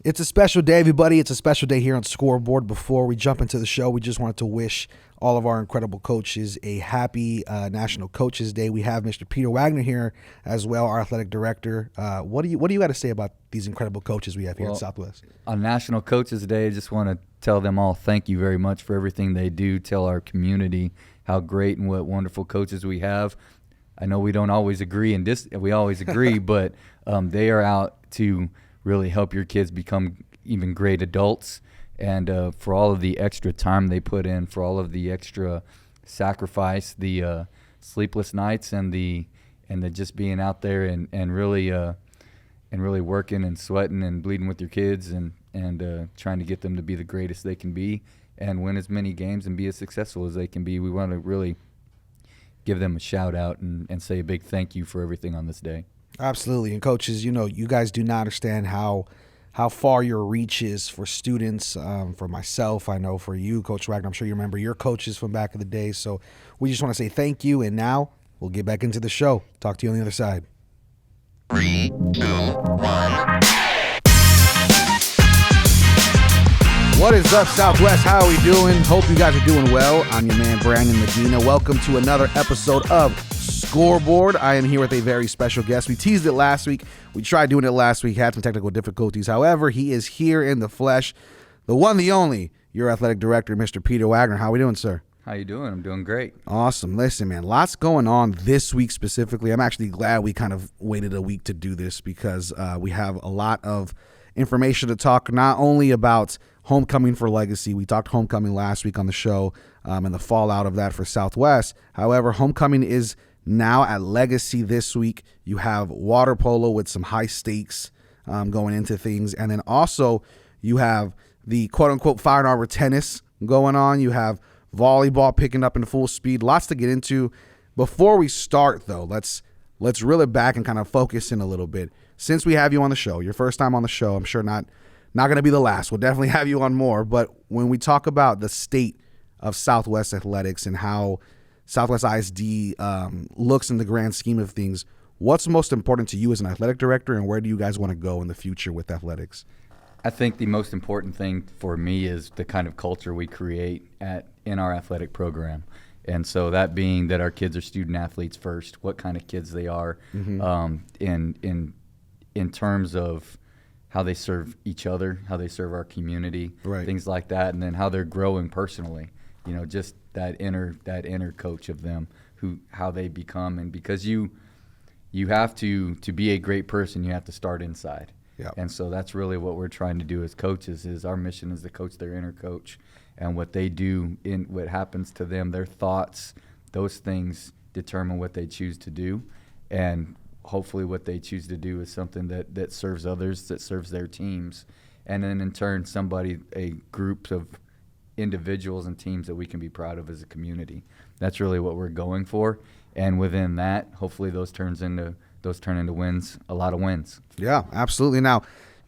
It's a special day, everybody. It's a special day here on Scoreboard. Before we jump into the show, we just wanted to wish all of our incredible coaches a happy National Coaches Day. We have Mr. Peter Wagner here as well, our athletic director. What do you got to say about these incredible coaches we have here at Southwest? On National Coaches Day, I just want to tell them all thank you very much for everything they do. Tell our community how great and what wonderful coaches we have. I know we don't always agree, we always agree, but they are out to really help your kids become even great adults, and for all of the extra time they put in, for all of the extra sacrifice, the sleepless nights, and the just being out there and really working and sweating and bleeding with your kids and trying to get them to be the greatest they can be and win as many games and be as successful as they can be. We want to really give them a shout out and say a big thank you for everything on this day. Absolutely. And coaches, you guys do not understand how far your reach is for students, for myself. I know for you, Coach Wagner, I'm sure you remember your coaches from back in the day. So we just want to say thank you. And now we'll get back into the show. Talk to you on the other side. 3, 2, 1. What is up, Southwest? How are we doing? Hope you guys are doing well. I'm your man, Brandon Medina. Welcome to another episode of Scoreboard. I am here with a very special guest. We teased it last week. We tried doing it last week, had some technical difficulties. However, he is here in the flesh. The one, the only, your athletic director, Mr. Peter Wagner. How are we doing, sir? How you doing? I'm doing great. Awesome. Listen, man, lots going on this week specifically. I'm actually glad we kind of waited a week to do this because we have a lot of information to talk not only about homecoming for Legacy. We talked homecoming last week on the show and the fallout of that for Southwest. However, homecoming is now at Legacy this week. You have water polo with some high stakes going into things. And then also you have the quote-unquote Fire and Arbor tennis going on. You have volleyball picking up in full speed. Lots to get into. Before we start, though, let's reel it back and kind of focus in a little bit. Since we have you on the show, your first time on the show, I'm sure not going to be the last. We'll definitely have you on more. But when we talk about the state of Southwest Athletics and how Southwest ISD looks in the grand scheme of things, what's most important to you as an athletic director, and where do you guys want to go in the future with athletics? I think the most important thing for me is the kind of culture we create in our athletic program. And so that being that our kids are student athletes first, what kind of kids they are in terms of how they serve each other, how they serve our community, right, things like that, and then how they're growing personally. Just that inner coach of them, how they become, and because you have to be a great person, you have to start inside. Yeah. And so that's really what we're trying to do as coaches. Is our mission is to coach their inner coach, and what they do in what happens to them, their thoughts, those things determine what they choose to do, and hopefully what they choose to do is something that serves others, that serves their teams, and then in turn a group of individuals and teams that we can be proud of as a community. That's really what we're going for, and within that, hopefully those turn into wins, a lot of wins. Yeah, absolutely. Now,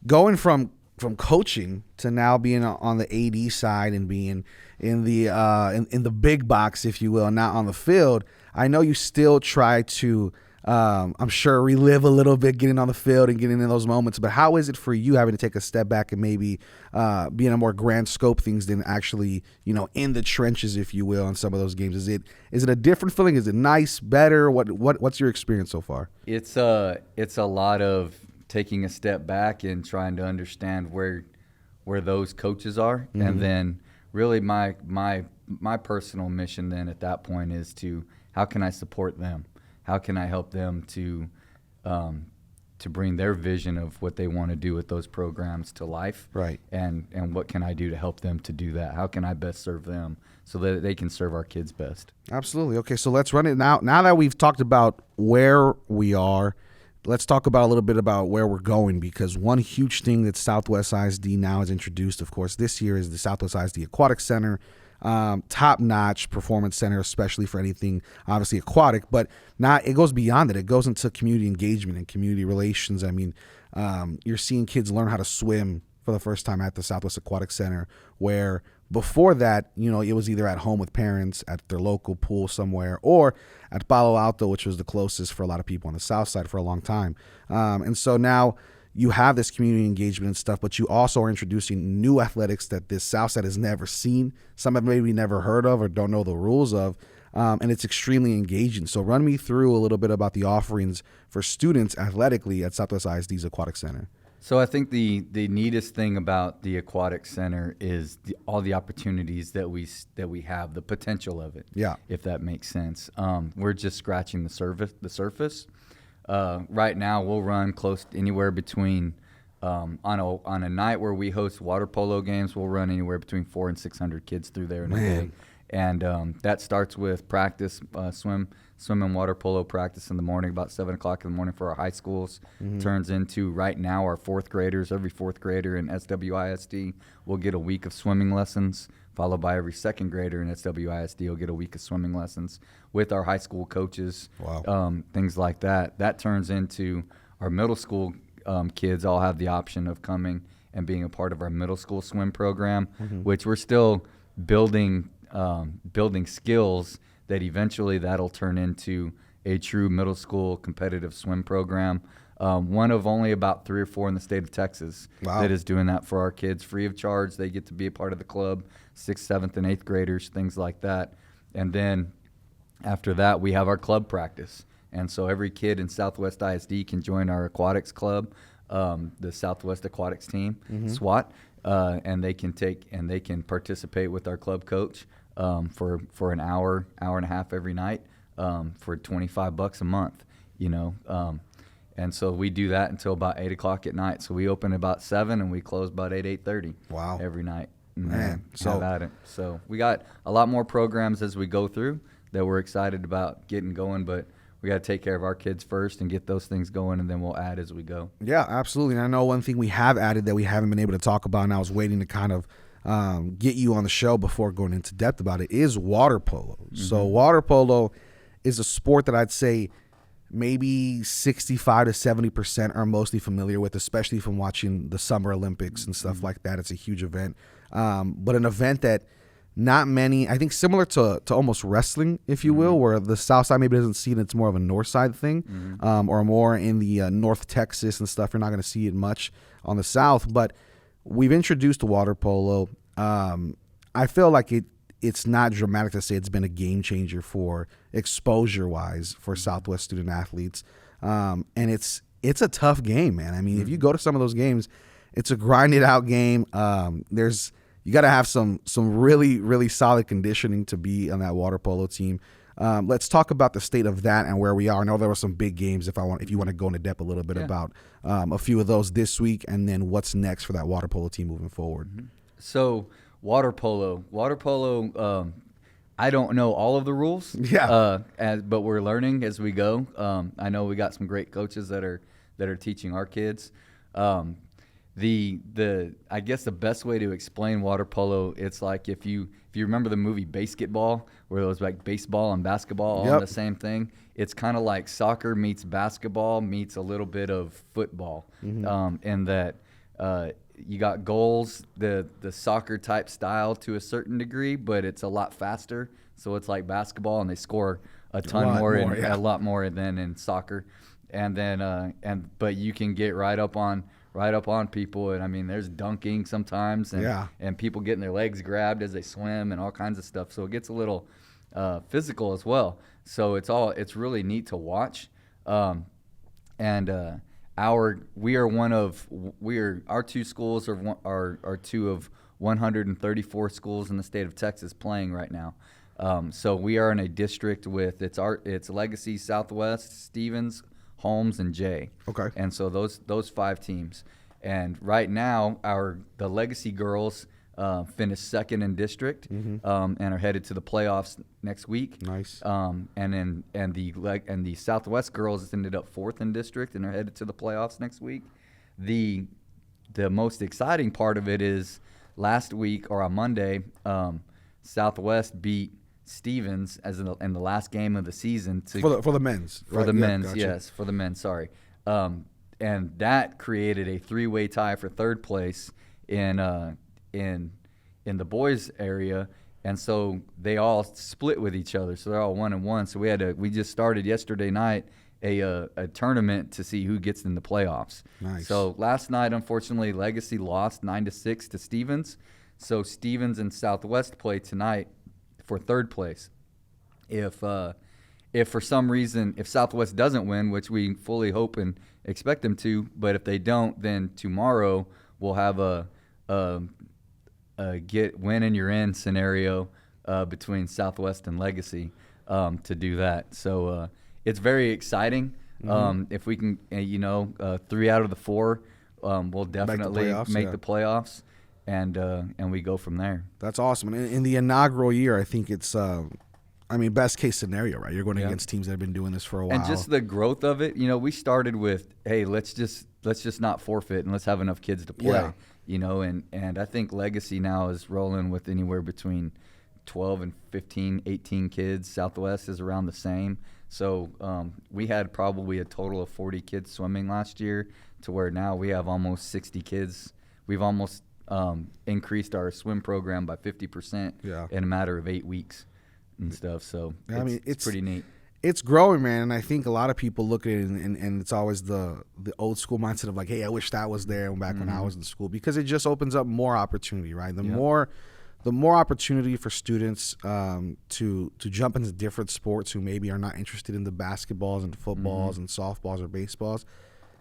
going from coaching to now being on the AD side and being in the big box, if you will, not on the field, I know you still try to I'm sure relive a little bit getting on the field and getting in those moments. But how is it for you having to take a step back and maybe be in a more grand scope things than actually, in the trenches, if you will, on some of those games? Is it a different feeling? Is it nice, better? What's your experience so far? It's a lot of taking a step back and trying to understand where those coaches are, and then really my personal mission then at that point is to how can I support them? How can I help them to bring their vision of what they want to do with those programs to life? Right. And what can I do to help them to do that? How can I best serve them so that they can serve our kids best? Absolutely. Okay, so let's run it now. Now that we've talked about where we are, let's talk about a little bit about where we're going, because one huge thing that Southwest ISD now has introduced, of course, this year is the Southwest ISD Aquatic Center. Top-notch performance center, especially for anything obviously aquatic, but it goes beyond that. It goes into community engagement and community relations. I mean, you're seeing kids learn how to swim for the first time at the Southwest Aquatic Center, where before that, it was either at home with parents at their local pool somewhere, or at Palo Alto, which was the closest for a lot of people on the south side for a long time. And so now you have this community engagement and stuff, but you also are introducing new athletics that this Southside has never seen. Some have maybe never heard of or don't know the rules of, and it's extremely engaging. So run me through a little bit about the offerings for students athletically at Southwest ISD's Aquatic Center. So I think the neatest thing about the Aquatic Center is all the opportunities that we have, the potential of it. Yeah. If that makes sense. We're just scratching the surface. Right now, we'll run close to anywhere between on a night where we host water polo games, we'll run anywhere between 400 and 600 kids through there in a day. And that starts with practice, swim and water polo practice in the morning, about 7 o'clock in the morning for our high schools. Turns into right now our fourth graders. Every fourth grader in SWISD will get a week of swimming lessons, followed by every second grader in SWISD will get a week of swimming lessons with our high school coaches. Wow. Things like that. That turns into our middle school kids all have the option of coming and being a part of our middle school swim program, which we're still building skills that eventually that'll turn into a true middle school competitive swim program. One of only about 3 or 4 in the state of Texas that is doing that for our kids free of charge. They get to be a part of the club, 6th, 7th, and 8th graders, things like that. And then after that, we have our club practice. And so every kid in Southwest ISD can join our aquatics club, the Southwest Aquatics team, SWAT, and they can participate with our club coach for an hour and a half every night for $25 a month, and so we do that until about 8 o'clock at night. So we open about 7 and we close about 8:30. Wow. Every night. Man, So we got a lot more programs as we go through that we're excited about getting going, but we got to take care of our kids first and get those things going, and then we'll add as we go. Yeah, absolutely. And I know one thing we have added that we haven't been able to talk about, and I was waiting to kind of get you on the show before going into depth about it, is water polo. So water polo is a sport that I'd say maybe 65 to 70% are mostly familiar with, especially from watching the Summer Olympics and stuff like that. It's a huge event, but an event that not many, I think similar to almost wrestling, if you will, where the South Side maybe doesn't see it. It's more of a North Side thing, or more in the North Texas and stuff. You're not going to see it much on the South, but we've introduced water polo. I feel like it's not dramatic to say it's been a game changer for exposure-wise for Southwest student athletes, and it's a tough game, man. I mean, if you go to some of those games, it's a grinded-out game. You got to have some really, really solid conditioning to be on that water polo team. Let's talk about the state of that and where we are. I know there were some big games. If you want to go into depth a little bit about a few of those this week, and then what's next for that water polo team moving forward. So water polo. I don't know all of the rules. But we're learning as we go. I know we got some great coaches that are teaching our kids. I guess the best way to explain water polo, it's like if you remember the movie Basketball, where it was like baseball and basketball all the same thing. It's kind of like soccer meets basketball meets a little bit of football, in that you got goals, the soccer type style to a certain degree, but it's a lot faster. So it's like basketball, and they score a lot more than in soccer, and then but you can get right up on people, and I mean there's dunking sometimes, and people getting their legs grabbed as they swim and all kinds of stuff. So it gets a little physical as well. So it's really neat to watch. Our two schools are two of 134 schools in the state of Texas playing right now. So we are in a district with it's Legacy, Southwest, Stevens, Holmes, and Jay. Okay. And so those 5 teams. And right now the Legacy girls finished second in district, and are headed to the playoffs next week. Nice. And the Southwest girls ended up 4th in district and are headed to the playoffs next week. The most exciting part of it is last week, or on Monday, Southwest beat Stevens in the last game of the season for the men's. For the men's, gotcha. Yes, for the men's. Sorry, and that created a 3-way tie for 3rd place in the boys area, and so they all split with each other. So they're all 1-1. So we just started yesterday night a tournament to see who gets in the playoffs. Nice. So last night, unfortunately, Legacy lost 9-6 to Stevens. So Stevens and Southwest play tonight for third place. If for some reason, if Southwest doesn't win, which we fully hope and expect them to, but if they don't, then tomorrow we'll have a get win and you're in scenario between Southwest and Legacy to do that. So it's very exciting. If we can, 3 out of the 4 will definitely make the playoffs, and we go from there. That's awesome. And in the inaugural year, I think it's best case scenario, right? You're going against teams that have been doing this for a while. And just the growth of it, we started with, hey, let's just not forfeit and let's have enough kids to play. And I think Legacy now is rolling with anywhere between 12 and 15, 18 kids. Southwest is around the same. So we had probably a total of 40 kids swimming last year, to where now we have almost 60 kids. We've almost increased our swim program by 50% in a matter of 8 weeks and stuff. So it's pretty neat. It's growing, man, and I think a lot of people look at it and it's always the old school mindset of like, hey, I wish that was there back when I was in school, because it just opens up more opportunity, right? The more opportunity for students to jump into different sports who maybe are not interested in the basketballs and footballs and softballs or baseballs,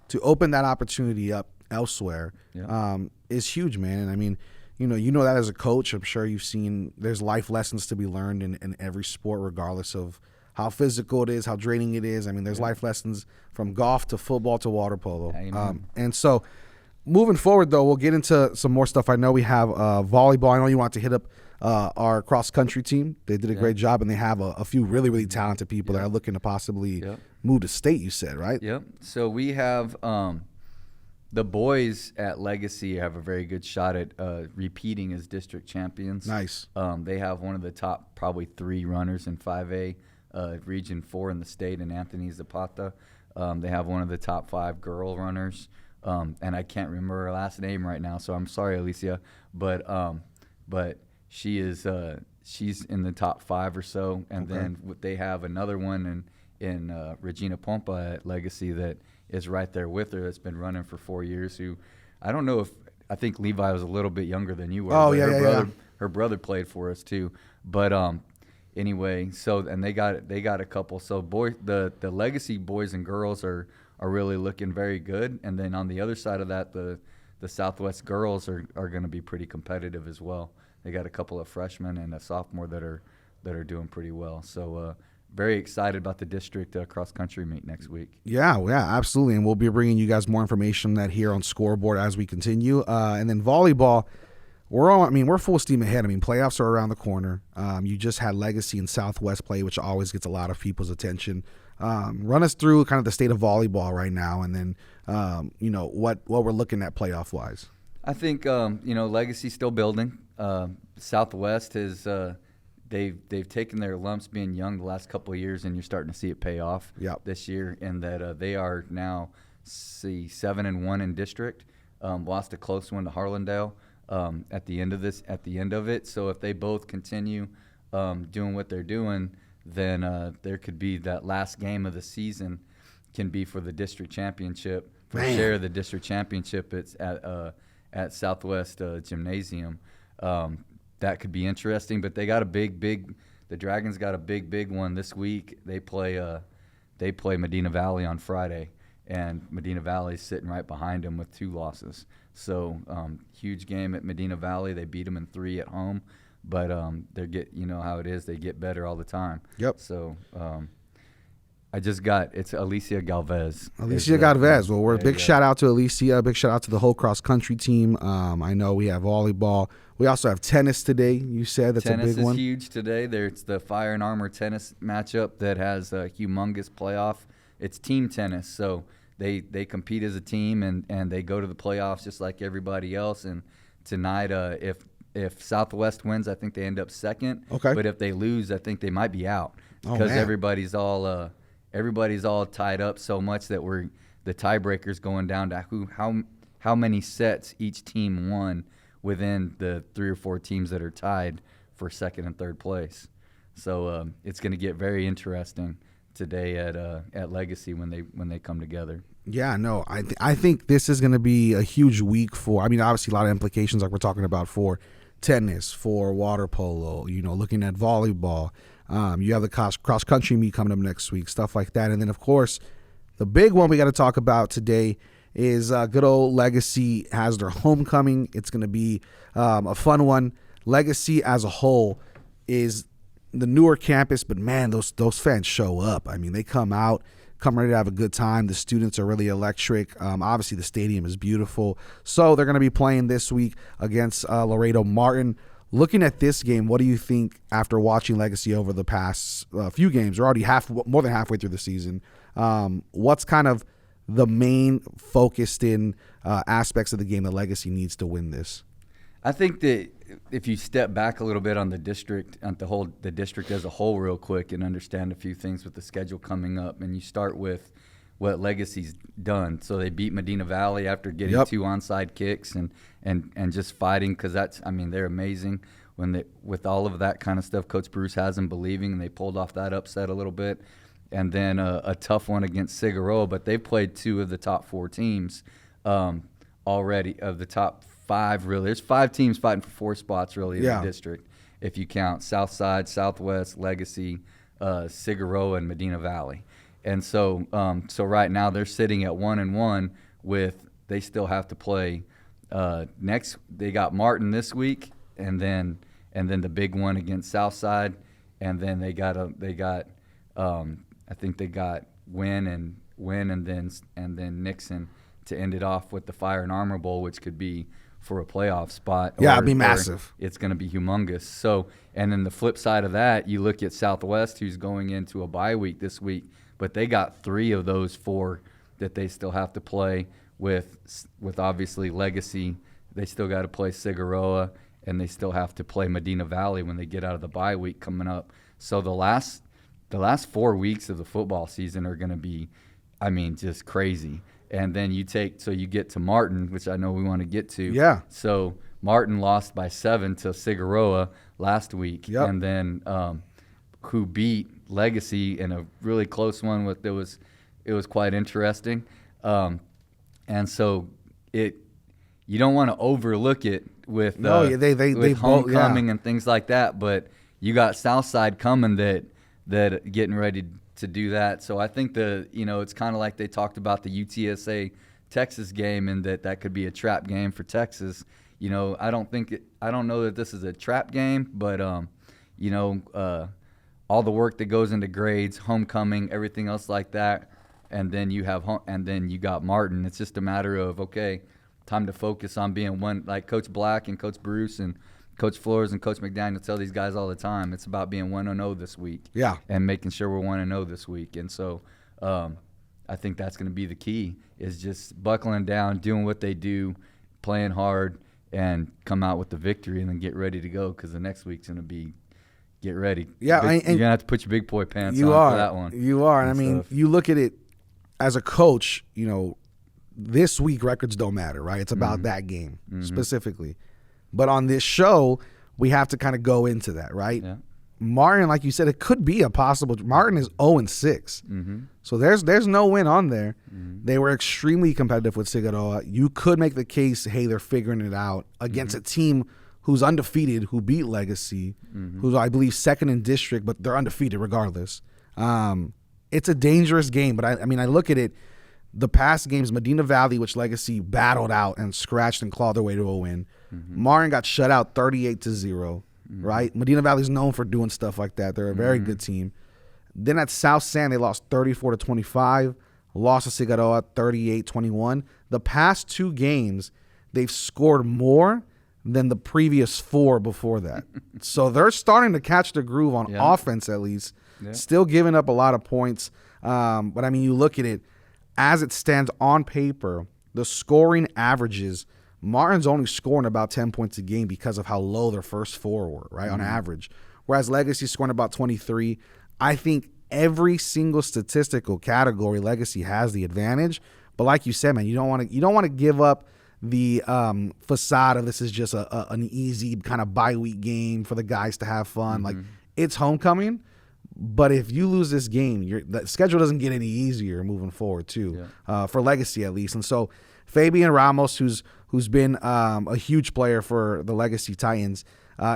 to open that opportunity up elsewhere is huge, man. And I mean, you know that as a coach, I'm sure you've seen there's life lessons to be learned in every sport, regardless of how physical it is, how draining it is. I mean, there's life lessons from golf to football to water polo. And so moving forward, though, we'll get into some more stuff. I know we have volleyball. I know you want to hit up our cross-country team. They did a great job, and they have a few really, really talented people that are looking to possibly move to state, you said, right? Yep. So we have the boys at Legacy have a very good shot at repeating as district champions. Nice. They have one of the top probably 3 runners in 5A, Region 4 in the state, and Anthony Zapata. They have one of the top 5 girl runners. And I can't remember her last name right now, so I'm sorry, Alicia. But she is she's in the top 5 or so. And then they have another one in Regina Pompa at Legacy that is right there with her, that's been running for 4 years. Who I don't know if I think Levi was a little bit younger than you were. Oh, her brother played for us too. But anyway, so and they got a couple. So the Legacy boys and girls are really looking very good. And then on the other side of that, the Southwest girls are going to be pretty competitive as well. They got a couple of freshmen and a sophomore that are doing pretty well. So very excited about the district cross-country meet next week. Yeah, absolutely. And we'll be bringing you guys more information on that here on Scoreboard as we continue. And then volleyball, we're full steam ahead. I mean, playoffs are around the corner. You just had Legacy and Southwest play, which always gets a lot of people's attention. Run us through kind of the state of volleyball right now, and then what we're looking at playoff wise. I think Legacy's still building. Southwest is they've taken their lumps being young the last couple of years, and you're starting to see it pay off this year. In that they are now 7-1 in district. Lost a close one to Harlandale at the end of it. So if they both continue doing what they're doing, then there could be that last game of the season can be for the district championship. Share of the district championship. It's at Southwest Gymnasium. That could be interesting, but they got a big. The Dragons got a big one this week. They play Medina Valley on Friday, and Medina Valley's sitting right behind them with 2 losses. So huge game at Medina Valley. They beat them in 3 at home. But how it is, they get better all the time. Yep. So it's Alicia Galvez. Well, we're a big shout out to Alicia. Big shout out to the whole cross country team. I know we have volleyball. We also have tennis today. You said that's a big one. Tennis is huge today. It's the Fire and Armor tennis matchup that has a humongous playoff. It's team tennis, so they compete as a team and they go to the playoffs just like everybody else. And tonight, if Southwest wins, I think they end up second. Okay. But if they lose, I think they might be out because everybody's all tied up so much that the tiebreaker's going down to how many sets each team won within the 3 or 4 teams that are tied for second and third place. So it's going to get very interesting today at Legacy when they come together. Yeah, no, I think this is going to be a huge week for, I mean, obviously a lot of implications like we're talking about for tennis, for water polo, looking at volleyball. You have the cross-country meet coming up next week, stuff like that. And then, of course, the big one we got to talk about today is good old Legacy has their homecoming. It's going to be a fun one. Legacy as a whole is the newer campus, but, man, those fans show up. I mean, they come ready to have a good time. The students are really electric. Obviously, the stadium is beautiful. So they're going to be playing this week against Laredo Martin. Looking at this game, what do you think after watching Legacy over the past few games? We're already more than halfway through the season. What's kind of the main focused in aspects of the game that Legacy needs to win this? I think that if you step back a little bit on the district, the district as a whole real quick and understand a few things with the schedule coming up, and you start with what Legacy's done. So they beat Medina Valley after getting 2 onside kicks and just fighting, because they're amazing with all of that kind of stuff. Coach Bruce has them believing, and they pulled off that upset a little bit. And then a tough one against Figueroa, but they played 2 of the top 4 teams already, of the top 5 really. There's 5 teams fighting for 4 spots really in the district, if you count Southside, Southwest, Legacy, Figueroa, and Medina Valley. And so right now they're sitting at 1-1 with, they still have to play next. They got Martin this week, and then the big one against Southside, and then they got I think they got Wynn and then Nixon to end it off with the Fire and Armor Bowl, which could be for a playoff spot. Yeah, it'd be massive. It's going to be humongous. So, and then the flip side of that, you look at Southwest, who's going into a bye week this week, but they got 3 of those 4 that they still have to play with obviously Legacy. They still got to play Figueroa, and they still have to play Medina Valley when they get out of the bye week coming up. So the last 4 weeks of the football season are going to be, just crazy. And then you get to Martin, which I know we want to get to. Yeah. So Martin lost by 7 to Figueroa last week. Yep. And then who beat Legacy in a really close one. It was quite interesting. And so you don't want to overlook it with homecoming and things like that. But you got Southside coming that getting ready to do that. So I think it's kind of like they talked about the UTSA Texas game, and that could be a trap game for Texas. I don't know that this is a trap game, but all the work that goes into grades, homecoming, everything else like that, and then you got Martin. It's just a matter of, okay, time to focus on being one, like Coach Black and Coach Bruce and Coach Flores and Coach McDaniel tell these guys all the time. It's about being 1-0 this week. Yeah. And making sure we're 1-0 this week. And so I think that's going to be the key, is just buckling down, doing what they do, playing hard, and come out with the victory, and then get ready to go, because the next week's going to be get ready. Yeah. You're going to have to put your big boy pants on for that one. You are. And you look at it as a coach, this week records don't matter, right? It's about that game specifically. But on this show, we have to kind of go into that, right? Yeah. Martin, like you said, it could be a possible. Martin is 0-6. So there's no win on there. They were extremely competitive with Figueroa. You could make the case, hey, they're figuring it out against a team who's undefeated, who beat Legacy, who's, I believe, second in district, but they're undefeated regardless. It's a dangerous game, but I look at it. The past games, Medina Valley, which Legacy battled out and scratched and clawed their way to a win. Martin got shut out 38-0, right? Medina Valley's known for doing stuff like that. They're a very good team. Then at South San, they lost 34-25, lost to Figueroa 38-21. The past 2 games, they've scored more than the previous 4 before that. So they're starting to catch the groove on offense, at least. Still giving up a lot of points. But, you look at it, as it stands on paper, the scoring averages, Martin's only scoring about 10 points a game because of how low their first 4 were, right, on average. Whereas Legacy's scoring about 23. I think every single statistical category, Legacy has the advantage. But like you said, man, you don't want to give up the facade of this is just an easy kind of bye week game for the guys to have fun. Like, it's homecoming, But if you lose this game, the schedule doesn't get any easier moving forward too, for Legacy at least. And so Fabian Ramos, who's been a huge player for the Legacy Titans,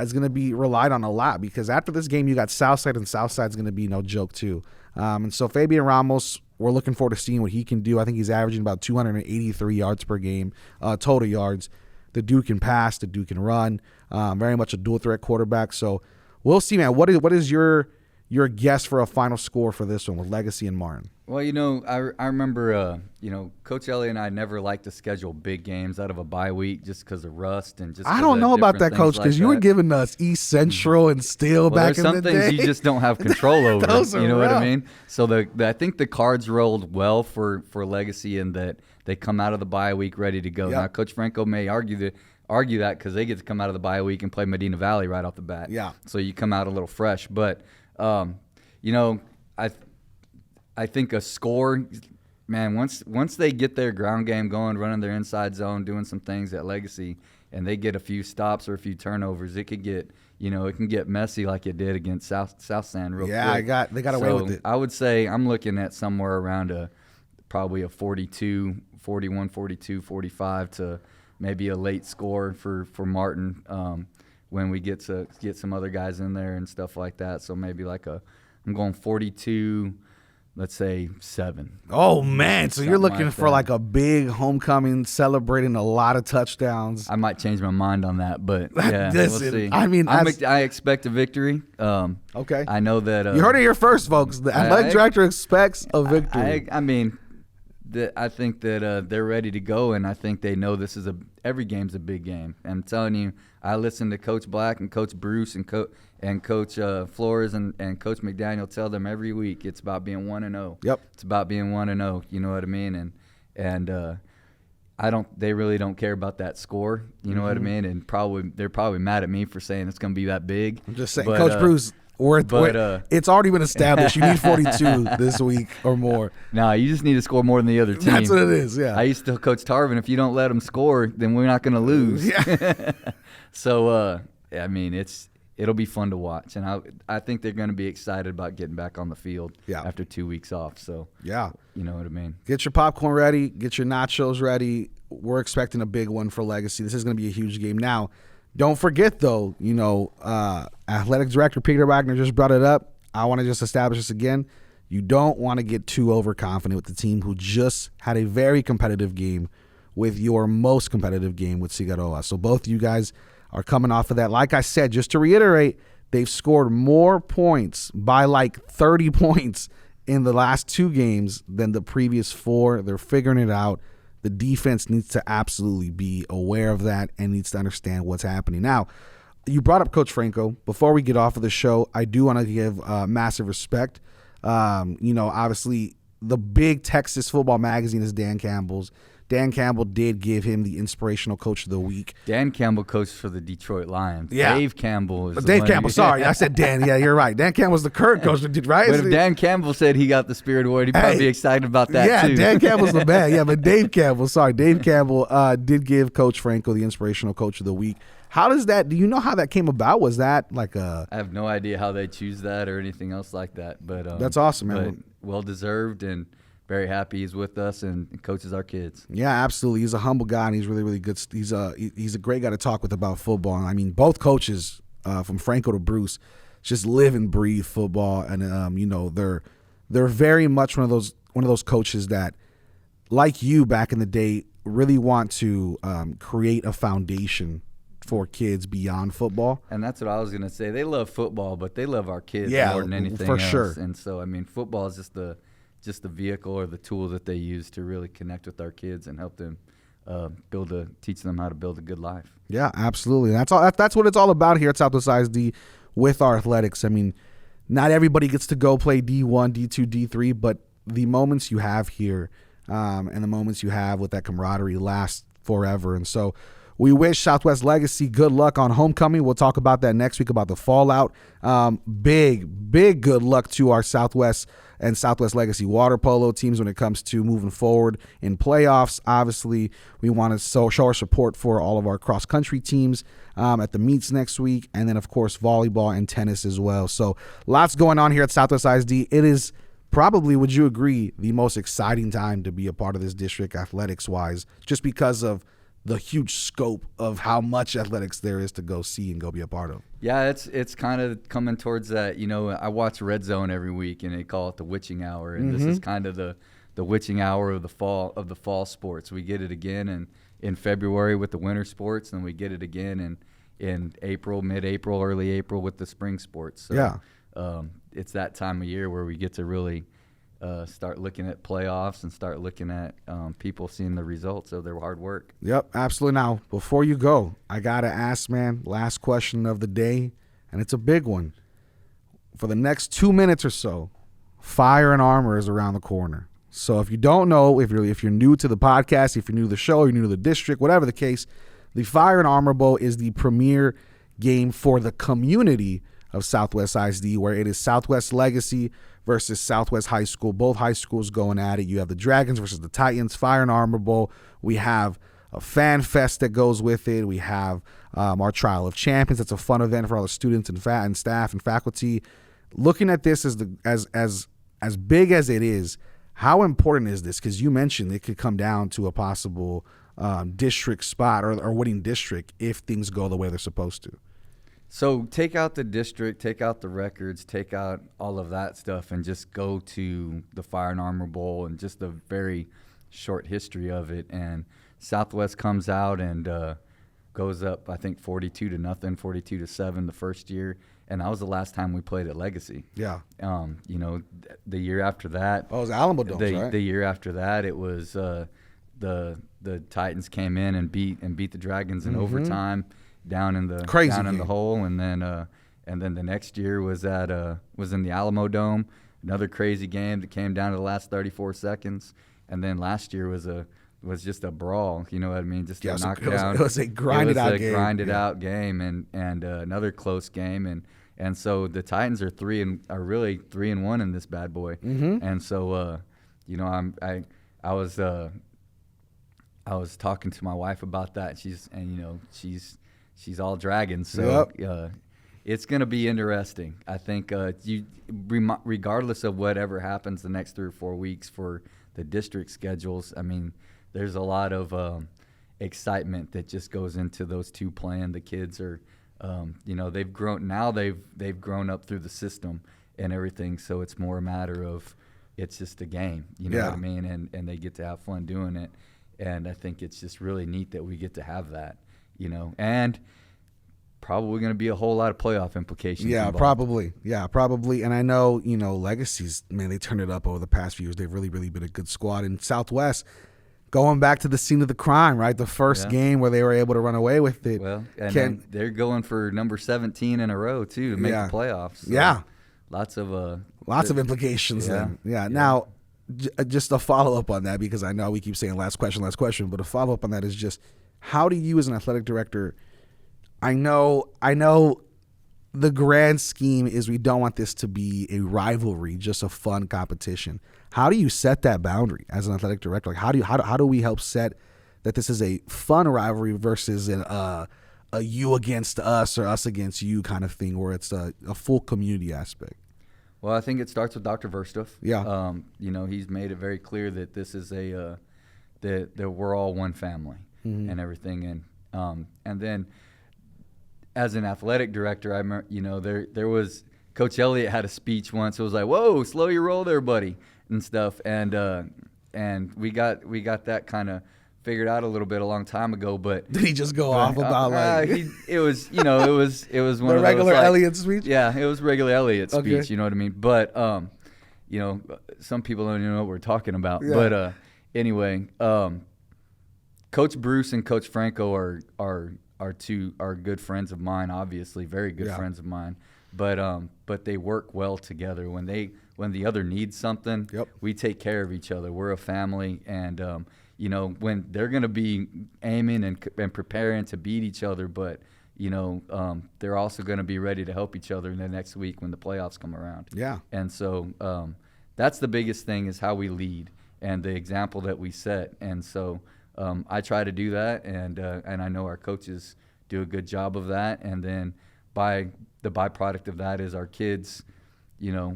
is going to be relied on a lot, because after this game you got Southside, and Southside's going to be no joke too. And so Fabian Ramos, we're looking forward to seeing what he can do. I think he's averaging about 283 yards per game, total yards. The dude can pass, the dude can run, very much a dual threat quarterback. So we'll see, man. What is your guess for a final score for this one with Legacy and Martin? Well, I remember, Coach Elliott and I never liked to schedule big games out of a bye week just because of rust and just. I don't know about that, Coach, because you were giving us East Central and Steel back in the day. There's some things you just don't have control over. Those are what rough. I mean? So I think the cards rolled well for Legacy in that they come out of the bye week ready to go. Yep. Now, Coach Franco may argue that because they get to come out of the bye week and play Medina Valley right off the bat. Yeah. So you come out a little fresh, but. I think a score, man, once they get their ground game going, running their inside zone, doing some things at Legacy, and they get a few stops or a few turnovers, it could get, it can get messy like it did against South San real quick. Yeah, they got away with it. I would say I'm looking at somewhere around probably a 41, 42, 45 to maybe a late score for Martin when we get some other guys in there and stuff like that. So maybe I'm going 42, let's say 7. Oh, man. So you're looking like for that. like a big homecoming, celebrating a lot of touchdowns. I might change my mind on that, but yeah, Listen, we'll see. I mean, I expect a victory. Okay. I know that. You heard it here first, folks. The athletic director expects a victory. I think that they're ready to go, and I think they know this is every game's a big game. I'm telling you, I listen to Coach Black and Coach Bruce and Coach Flores and Coach McDaniel tell them every week it's about being 1-0. Yep. It's about being 1-0. You know what I mean? And they really don't care about that score. You know what I mean? And they're probably mad at me for saying it's going to be that big. I'm just saying, Coach Bruce. It's already been established. You need 42 this week or more. No, you just need to score more than the other team. That's what it is, yeah. I used to coach Tarvin. If you don't let them score, then we're not going to lose. Yeah. So, it'll be fun to watch. And I think they're going to be excited about getting back on the field after 2 weeks off. So, yeah. You know what I mean? Get your popcorn ready. Get your nachos ready. We're expecting a big one for Legacy. This is going to be a huge game. Now, don't forget, though, athletic director Peter Wagner just brought it up. I want to just establish this again. You don't want to get too overconfident with the team who just had a very competitive game with your most competitive game with Cigaroa. So both you guys are coming off of that. Like I said, just to reiterate, they've scored more points by like 30 points in the last 2 games than the previous 4. They're figuring it out. The defense needs to absolutely be aware of that and needs to understand what's happening. Now, you brought up Coach Franco. Before we get off of the show, I do want to give massive respect. Obviously, the big Texas football magazine is Dan Campbell's. Dan Campbell did give him the Inspirational Coach of the Week. Dan Campbell coached for the Detroit Lions. Yeah. Dave Campbell is Dave Campbell, sorry. I said Dan. Yeah, you're right. Dan Campbell's the current coach, right? But if Dan Campbell said he got the Spirit Award, he'd probably be excited about that too. Yeah, Dan Campbell's the man. Yeah, but Dave Campbell did give Coach Franco the Inspirational Coach of the Week. How does that – do you know how that came about? Was that like a – I have no idea how they choose that or anything else like that. But that's awesome, man. Well-deserved and – very happy he's with us and coaches our kids. Yeah, absolutely. He's a humble guy and he's really, really good. He's a great guy to talk with about football. I mean, both coaches, from Franco to Bruce, just live and breathe football, and they're very much one of those coaches that, like you back in the day, really want to create a foundation for kids beyond football. And that's what I was going to say. They love football, but they love our kids more than anything for else. Sure. And so, I mean, football is just the vehicle or the tool that they use to really connect with our kids and help them teach them how to build a good life. Yeah, absolutely. That's what it's all about here at Southwest ISD with our athletics. I mean, not everybody gets to go play D1, D2, D3, but the moments you have here and the moments you have with that camaraderie last forever. And so We wish Southwest Legacy good luck on homecoming. We'll talk about that next week, about the fallout. Big good luck to our Southwest and Southwest Legacy water polo teams when it comes to moving forward in playoffs. Obviously, we want to show our support for all of our cross-country teams at the meets next week, and then, of course, volleyball and tennis as well. So lots going on here at Southwest ISD. It is probably, would you agree, the most exciting time to be a part of this district athletics-wise, just because of the huge scope of how much athletics there is to go see and go be a part of. Yeah, it's kind of coming towards that. You know, I watch Red Zone every week, and they call it the witching hour, and this is kind of the witching hour of the fall sports. We get it again in February with the winter sports, and we get it again in April, mid-April, early April with the spring sports. So, yeah, it's that time of year where we get to really start looking at playoffs and start looking at people seeing the results of their hard work. Yep, absolutely. Now, before you go, I got to ask, man, last question of the day, and it's a big one. For the next 2 minutes or so, Fire and Armor is around the corner. So if you don't know, if you're new to the podcast, if you're new to the show, you're new to the district, whatever the case, the Fire and Armor Bowl is the premier game for the community of Southwest ISD, where it is Southwest Legacy versus Southwest High School. Both high schools going at it. You have the Dragons versus the Titans, Fire and Armor Bowl. We have a fan fest that goes with it. We have our Trial of Champions. That's a fun event for all the students and staff and faculty. Looking at this as big as it is, how important is this? Because you mentioned it could come down to a possible district spot or winning district if things go the way they're supposed to. So take out the district, take out the records, take out all of that stuff, and just go to the Fire and Armor Bowl and just the very short history of it. And Southwest comes out and goes up, I think, 42-0, 42-7 the first year. And that was the last time we played at Legacy. Yeah. You know, the year after that. Oh, it was Alamo Domes, right? The year after that, it was the Titans came in and beat the Dragons in overtime. Down in the hole, and then the next year was in the Alamo Dome, another crazy game that came down to the last 34 seconds, and then last year was just a brawl, you know what I mean, just a knockdown. It was a grinded out game, and another close game, and so the Titans are really 3-1 in this bad boy, and so you know I was talking to my wife about that. She's all Dragons, so it's going to be interesting. I think regardless of whatever happens the next 3 or 4 weeks for the district schedules, I mean, there's a lot of excitement that just goes into those two playing. The kids are, you know, they've grown up through the system and everything, so it's more a matter of it's just a game, you know what I mean, and they get to have fun doing it, and I think it's just really neat that we get to have that. You know, and probably going to be a whole lot of playoff implications. Yeah, involved. probably. And I know, you know, Legacy's, man, they turned it up over the past few years. They've really, really been a good squad. And Southwest, going back to the scene of the crime, right? The first game where they were able to run away with it. Well, and then they're going for number 17 in a row, too, to make the playoffs. So lots of implications then. Yeah. Now, just a follow-up on that, because I know we keep saying last question, but a follow-up on that is just, how do you as an athletic director, I know the grand scheme is we don't want this to be a rivalry, just a fun competition. How do you set that boundary as an athletic director? Like how do we help set that this is a fun rivalry versus a you against us or us against you kind of thing, where it's a full community aspect? Well, I think it starts with Dr. Verstuff. Yeah. You know, he's made it very clear that this is that we're all one family. And everything, and then as an athletic director, I remember, you know, there was Coach Elliott had a speech once. It was like, "Whoa, slow your roll there, buddy," and stuff, and we got that kind of figured out a little bit a long time ago. But did he just go off about it was one the of regular those, Elliott speech? Yeah, it was regular Elliott speech. You know what I mean? But you know, some people don't even know what we're talking about. Yeah. But anyway. Coach Bruce and Coach Franco are good friends of mine, obviously, very good friends of mine. But they work well together. When the other needs something, we take care of each other. We're a family, and when they're going to be aiming and preparing to beat each other, but they're also going to be ready to help each other in the next week when the playoffs come around. Yeah. And so that's the biggest thing, is how we lead and the example that we set. And so I try to do that, and I know our coaches do a good job of that. And then the byproduct of that is our kids,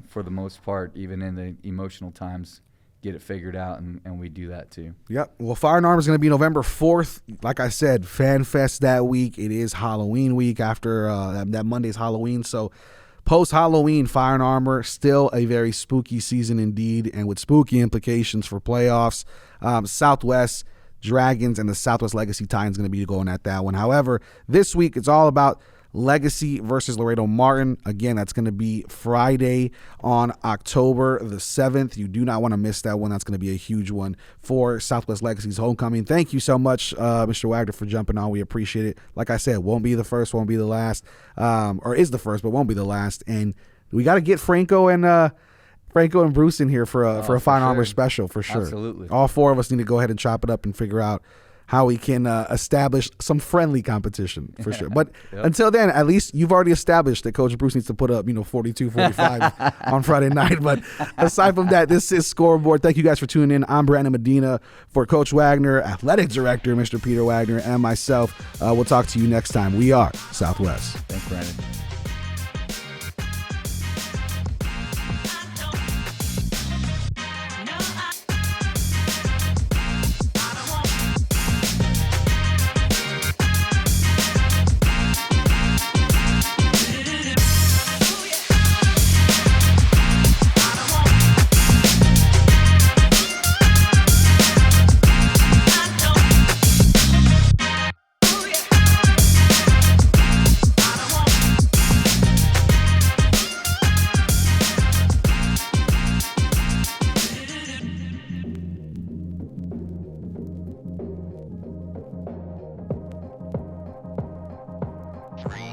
for the most part, even in the emotional times, get it figured out, and we do that too. Yep. Well, Fire and Armor is going to be November 4th. Like I said, Fan Fest that week. It is Halloween week after that Monday's Halloween. So post-Halloween, Fire and Armor, still a very spooky season indeed, and with spooky implications for playoffs. Southwest Dragons and the Southwest Legacy Titans going to be going at that one. However, this week it's all about Legacy versus Laredo Martin. Again, that's going to be Friday on October the 7th. You do not want to miss that one. That's going to be a huge one for Southwest Legacy's homecoming. Thank you so much, Mr. Wagner, for jumping on. We appreciate it. Like I said, won't be the first, won't be the last, or is the first, but won't be the last. And we got to get Franco and Bruce in here for a Fire and Armor special for sure. Absolutely. All four of us need to go ahead and chop it up and figure out how we can establish some friendly competition for sure. But until then, at least you've already established that Coach Bruce needs to put up, 42, 45 on Friday night. But aside from that, this is Scoreboard. Thank you guys for tuning in. I'm Brandon Medina. For Coach Wagner, Athletic Director, Mr. Peter Wagner, and myself, we'll talk to you next time. We are Southwest. Thanks, Brandon. Three.